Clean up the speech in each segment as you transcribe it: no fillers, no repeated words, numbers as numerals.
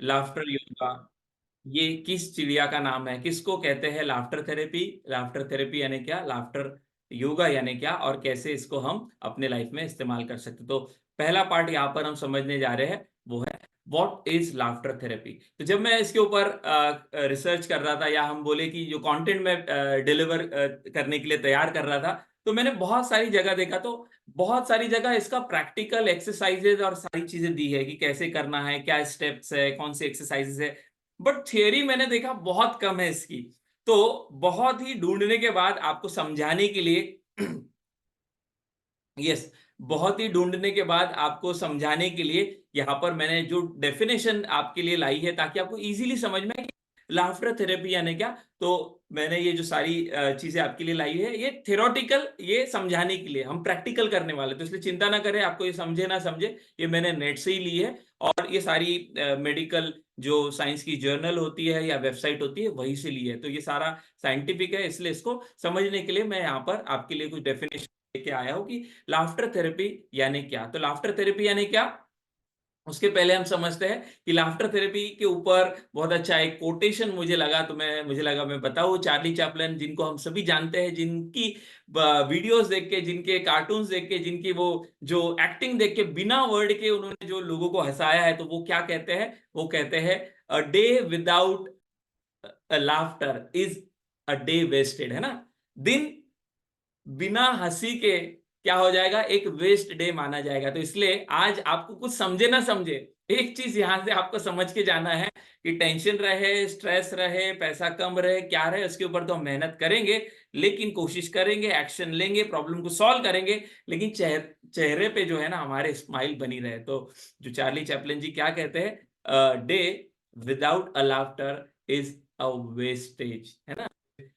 Laughter yoga, ये किस चिड़िया का नाम है, किसको कहते हैं लाफ्टर थेरेपी, लाफ्टर थेरेपी यानी क्या, लाफ्टर योगा यानी क्या, और कैसे इसको हम अपने लाइफ में इस्तेमाल कर सकते। तो पहला पार्ट यहाँ पर हम समझने जा रहे हैं, वो है व्हाट इज लाफ्टर थेरेपी। तो जब मैं इसके ऊपर रिसर्च कर रहा था, या हम बोले कि जो कंटेंट में डिलीवर करने के लिए तैयार कर रहा था, तो मैंने बहुत सारी जगह देखा, तो बहुत सारी जगह इसका प्रैक्टिकल एक्सरसाइजेज और सारी चीजें दी है कि कैसे करना है, क्या स्टेप्स है, कौन सी एक्सरसाइजेज है, बट थियरी मैंने देखा बहुत कम है इसकी। तो बहुत ही ढूंढने के बाद आपको समझाने के लिए यस, बहुत ही ढूंढने के बाद आपको समझाने के लिए यहां पर मैंने जो डेफिनेशन आपके लिए लाई है, ताकि आपको इजीली समझ में आए कि लाफ्टर थेरेपी यानी क्या। तो मैंने ये जो सारी चीजें आपके लिए लाई है, ये थ्योरेटिकल, ये समझाने के लिए, हम प्रैक्टिकल करने वाले, तो इसलिए चिंता ना करें, आपको ये समझे ना समझे, ये मैंने नेट से ही ली है। और ये सारी मेडिकल जो साइंस की जर्नल होती है या वेबसाइट होती है, वहीं से ली है। तो ये सारा साइंटिफिक है, इसलिए इसको समझने के लिए मैं यहाँ पर आपके लिए कुछ डेफिनेशन लेके आया हूं कि लाफ्टर थेरेपी यानी क्या। तो लाफ्टर थेरेपी यानी क्या, उसके पहले हम समझते हैं कि लाफ्टर थेरेपी के ऊपर बहुत अच्छा एक कोटेशन मुझे लगा, तो मुझे लगा मैं बताऊं। चार्ली चैपलिन, जिनको हम सभी जानते हैं, जिनकी वीडियोस देख के, जिनके कार्टून्स देख के, जिनकी वो जो एक्टिंग देख के, बिना वर्ड के उन्होंने जो लोगों को हंसाया है, तो वो क्या कहते हैं, वो कहते हैं a day without laughter is a day wasted, है ना। दिन बिना हंसी के क्या हो जाएगा, एक वेस्ट डे माना जाएगा। तो इसलिए आज आपको कुछ समझे ना समझे, एक चीज यहां से आपको समझ के जाना है कि टेंशन रहे, स्ट्रेस रहे, पैसा कम रहे, क्या रहे, उसके ऊपर तो हम मेहनत करेंगे, लेकिन कोशिश करेंगे, एक्शन लेंगे, प्रॉब्लम को सॉल्व करेंगे, लेकिन चेहरे पे जो है ना हमारे स्माइल बनी रहे। तो जो चार्ली चैपलिन जी क्या कहते हैं, day without a laughter is a wastage, है ना।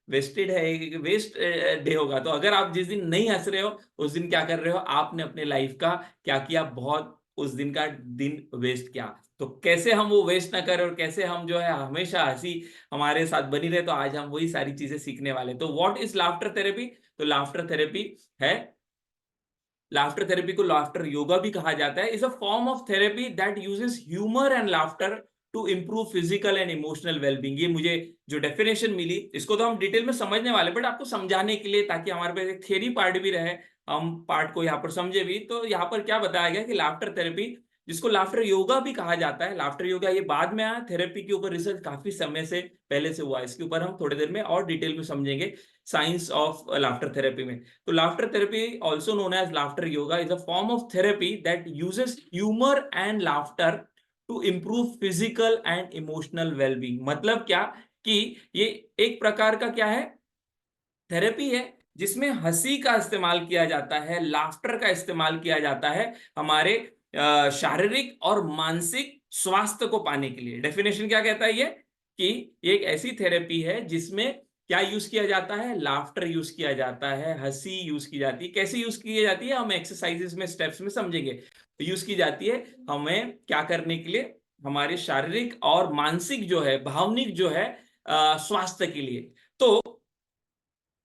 वेस्टेड है, वेस्ट डे होगा। तो अगर आप जिस दिन नहीं हंस रहे हो, उस दिन क्या कर रहे हो, आपने अपने लाइफ का क्या किया, बहुत उस दिन का दिन वेस्ट किया। तो कैसे हम वो वेस्ट ना करें, और कैसे हम जो है हमेशा हंसी हमारे साथ बनी रहे, तो आज हम वही सारी चीजें सीखने वाले। तो व्हाट इज लाफ्टर थेरेपी, तो लाफ्टर थेरेपी है, लाफ्टर थेरेपी को लाफ्टर योगा भी कहा जाता है, is a form of therapy that uses humour and laughter to improve physical and emotional wellbeing. ये मुझे जो डेफिनेशन मिली, इसको तो हम डिटेल में समझने वाले, बट आपको समझाने के लिए, ताकि हमारे पास एक थ्योरी पार्ट भी रहे, हम पार्ट को यहाँ पर समझे भी। तो यहाँ पर क्या बताया गया कि लाफ्टर थेरेपी, जिसको लाफ्टर योगा भी कहा जाता है, लाफ्टर योगा ये बाद में आया, थेरेपी के ऊपर रिसर्च काफी समय से पहले से हुआ, इसके ऊपर हम थोड़ी देर में और डिटेल में समझेंगे, साइंस ऑफ लाफ्टर थेरेपी में। तो laughter therapy, also known as laughter yoga, is a form of therapy that uses humor and laughter to improve physical and emotional well-being। मतलब क्या कि ये एक प्रकार का क्या है, थेरेपी है, जिसमें हंसी का इस्तेमाल किया जाता है, लाफ्टर का इस्तेमाल किया जाता है हमारे शारीरिक और मानसिक स्वास्थ्य को पाने के लिए। डेफिनेशन क्या कहता है ये, कि ये एक ऐसी थेरेपी है जिसमें क्या यूज किया जाता है, लाफ्टर यूज किया जाता है, हंसी यूज की जाती है। कैसे यूज की जाती है, हम एक्सरसाइजेस में, स्टेप्स में समझेंगे। तो यूज की जाती है हमें क्या करने के लिए, हमारे शारीरिक और मानसिक जो है, भावनिक जो है स्वास्थ्य के लिए। तो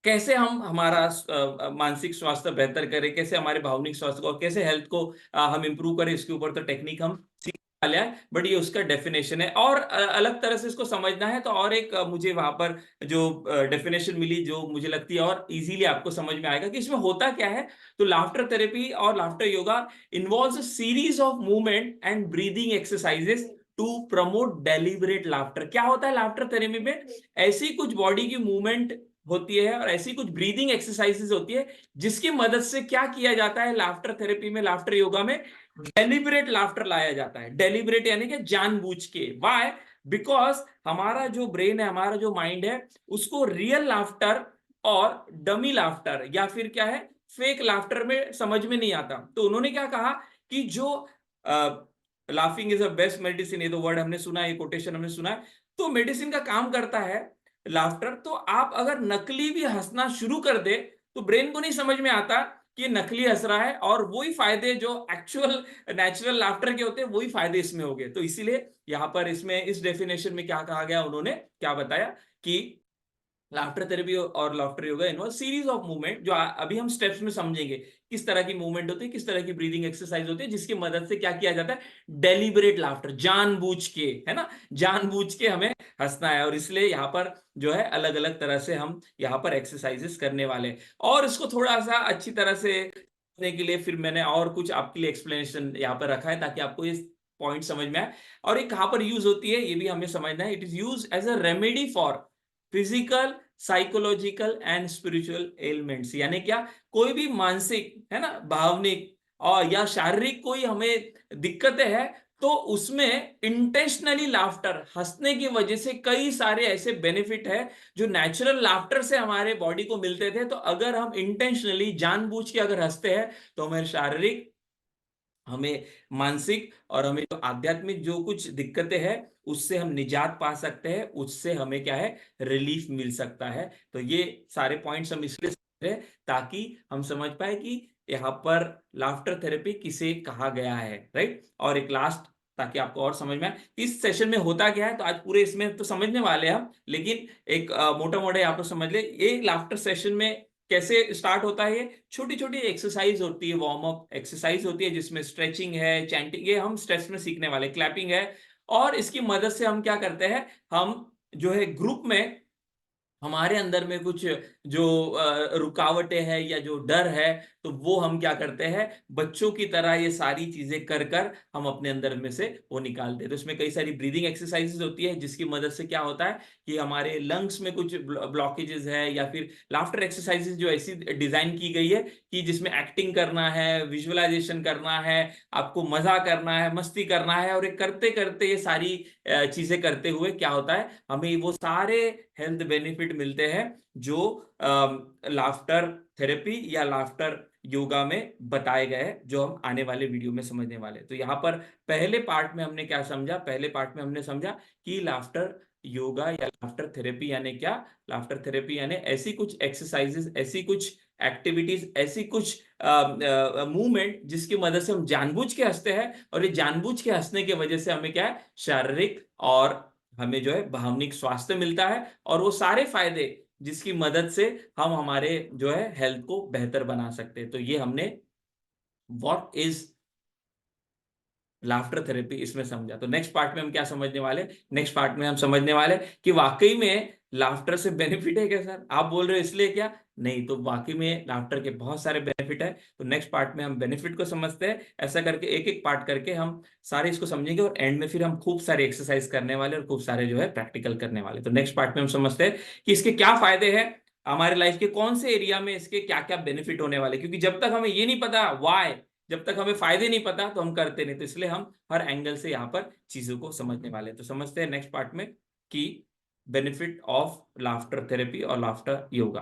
कैसे हम हमारा मानसिक स्वास्थ्य बेहतर करें, कैसे हमारे भावनिक स्वास्थ्य को, और कैसे हेल्थ को हम इंप्रूव करें, इसके ऊपर तो टेक्निक हम सीखने वाले हैं, बट ये उसका डेफिनेशन है। और अलग तरह से इसको समझना है, तो और एक मुझे वहां पर जो डेफिनेशन मिली, जो मुझे लगती है और इजीली आपको समझ में आएगा कि इसमें होता क्या है। तो लाफ्टर थेरेपी और laughter yoga involves a series of movement and breathing exercises to promote deliberate laughter. क्या होता है लाफ्टर थेरेपी में, ऐसी कुछ बॉडी की मूवमेंट होती है और ऐसी कुछ ब्रीदिंग एक्सरसाइजेस होती है, जिसकी मदद से क्या किया जाता है लाफ्टर थेरेपी में, लाफ्टर योगा में, डेलिबरेट लाफ्टर लाया जाता है। डेलिबरेट यानी कि जानबूझ के। व्हाई, बिकॉज हमारा जो ब्रेन है, हमारा जो माइंड है, उसको रियल लाफ्टर और डमी लाफ्टर, या फिर क्या है, फेक लाफ्टर में समझ में नहीं आता। तो उन्होंने क्या कहा कि जो laughing is a best medicine, ये तो वर्ड हमने सुना है, ये कोटेशन हमने सुना है। तो मेडिसिन का काम करता है लाफ्टर। तो आप अगर नकली भी हंसना शुरू कर दे, तो ब्रेन को नहीं समझ में आता कि ये नकली हंस रहा है, और वही फायदे जो एक्चुअल नेचुरल लाफ्टर के होते हैं, वही फायदे इसमें हो गए। तो इसीलिए यहां पर इसमें इस डेफिनेशन में क्या कहा गया, उन्होंने क्या बताया कि लाफ्टर थेरेपी और laughter yoga involve series of movement, जो अभी हम स्टेप्स में समझेंगे किस तरह की मूवमेंट होती है, किस तरह की ब्रीदिंग एक्सरसाइज होती है, जिसकी मदद से क्या किया जाता है, डेलिबरेट लाफ्टर, जानबूझ के, है ना, जानबूझ के हमें हंसना है। और इसलिए यहाँ पर जो है अलग अलग तरह से हम यहाँ पर एक्सरसाइजेस करने वाले हैं। और इसको थोड़ा सा अच्छी तरह से करने के लिए फिर मैंने और कुछ आपके लिए एक्सप्लेनेशन यहाँ पर रखा है, ताकि आपको ये पॉइंट समझ में आए। और ये कहाँ पर यूज होती है ये भी हमें समझना है। It is use as a remedy for physical, psychological and spiritual elements. यानी क्या, कोई भी मानसिक, है ना, भावनिक और या शारीरिक कोई हमें दिक्कतें हैं, तो उसमें इंटेंशनली लाफ्टर, हंसने की वजह से कई सारे ऐसे बेनिफिट है जो नेचुरल लाफ्टर से हमारे बॉडी को मिलते थे। तो अगर हम इंटेंशनली, जानबूझ के अगर हंसते हैं, तो हमें शारीरिक, हमें मानसिक और हमें जो आध्यात्मिक जो कुछ दिक्कतें हैं उससे हम निजात पा सकते हैं, उससे हमें क्या है, रिलीफ मिल सकता है। तो ये सारे पॉइंट्स हम इसलिए समझ रहे हैं ताकि हम समझ पाए कि यहाँ पर लाफ्टर थेरेपी किसे कहा गया है, राइट। और एक लास्ट, ताकि आपको और समझ में आए इस सेशन में होता क्या है, तो आज पूरे इसमें तो समझने वाले हैं हम, लेकिन एक मोटा मोटा यहाँ पर समझ ले, ये लाफ्टर सेशन में कैसे स्टार्ट होता है। ये छोटी छोटी एक्सरसाइज होती है, वार्म अप एक्सरसाइज होती है, जिसमें स्ट्रेचिंग है, चैंटिंग, ये हम स्ट्रेच में सीखने वाले, क्लैपिंग है। और इसकी मदद से हम क्या करते हैं, हम जो है ग्रुप में, हमारे अंदर में कुछ जो रुकावटें हैं या जो डर है, तो वो हम क्या करते हैं, बच्चों की तरह ये सारी चीजें कर कर हम अपने अंदर में से वो निकालते हैं। तो इसमें कई सारी ब्रीदिंग एक्सरसाइजेज होती है, जिसकी मदद से क्या होता है कि हमारे लंग्स में कुछ ब्लॉकेजेस है, या फिर लाफ्टर एक्सरसाइजेज जो ऐसी डिजाइन की गई है कि जिसमें एक्टिंग करना है, विजुअलाइजेशन करना है, आपको मजा करना है, मस्ती करना है, और ये करते करते, ये सारी चीजें करते हुए क्या होता है, हमें वो सारे हेल्थ बेनिफिट मिलते हैं जो लाफ्टर थेरेपी या लाफ्टर योगा में बताए गए हैं, जो हम आने वाले वीडियो में समझने वाले। तो यहाँ पर पहले पार्ट में हमने क्या समझा, पहले पार्ट में हमने समझा कि लाफ्टर योगा या लाफ्टर थेरेपी यानी क्या, लाफ्टर थेरेपी यानी ऐसी कुछ एक्सरसाइजेस, ऐसी कुछ एक्टिविटीज, ऐसी कुछ मूवमेंट जिसकी मदद से हम जानबूझ के हंसते हैं, और ये जानबूझ के हंसने की वजह से हमें क्या है, शारीरिक और हमें जो है भावनिक स्वास्थ्य मिलता है। और वो सारे फायदे जिसकी मदद से हम हमारे जो है हेल्थ को बेहतर बना सकते हैं। तो ये हमने व्हाट इज लाफ्टर थेरेपी इसमें समझा। तो नेक्स्ट पार्ट में हम क्या समझने वाले, नेक्स्ट पार्ट में हम समझने वाले कि वाकई में लाफ्टर से बेनिफिट है क्या सर, आप बोल रहे हो इसलिए क्या, नहीं, तो वाकई में लाफ्टर के बहुत सारे बेनिफिट है। तो नेक्स्ट पार्ट में हम बेनिफिट को समझते हैं, ऐसा करके एक एक पार्ट करके हम सारे इसको समझेंगे, और एंड में फिर हम खूब सारे एक्सरसाइज करने वाले और खूब सारे जो है प्रैक्टिकल करने वाले। तो नेक्स्ट पार्ट में हम समझते हैं कि इसके क्या फायदे हैं, हमारे लाइफ के कौन से एरिया में इसके क्या क्या बेनिफिट होने वाले। क्योंकि जब तक हमें ये नहीं पता वाई, जब तक हमें फायदे नहीं पता तो हम करते नहीं। तो इसलिए हम हर एंगल से यहाँ पर चीजों को समझने वाले हैं। तो समझते हैं नेक्स्ट पार्ट में कि बेनिफिट ऑफ लाफ्टर थेरेपी और लाफ्टर योगा।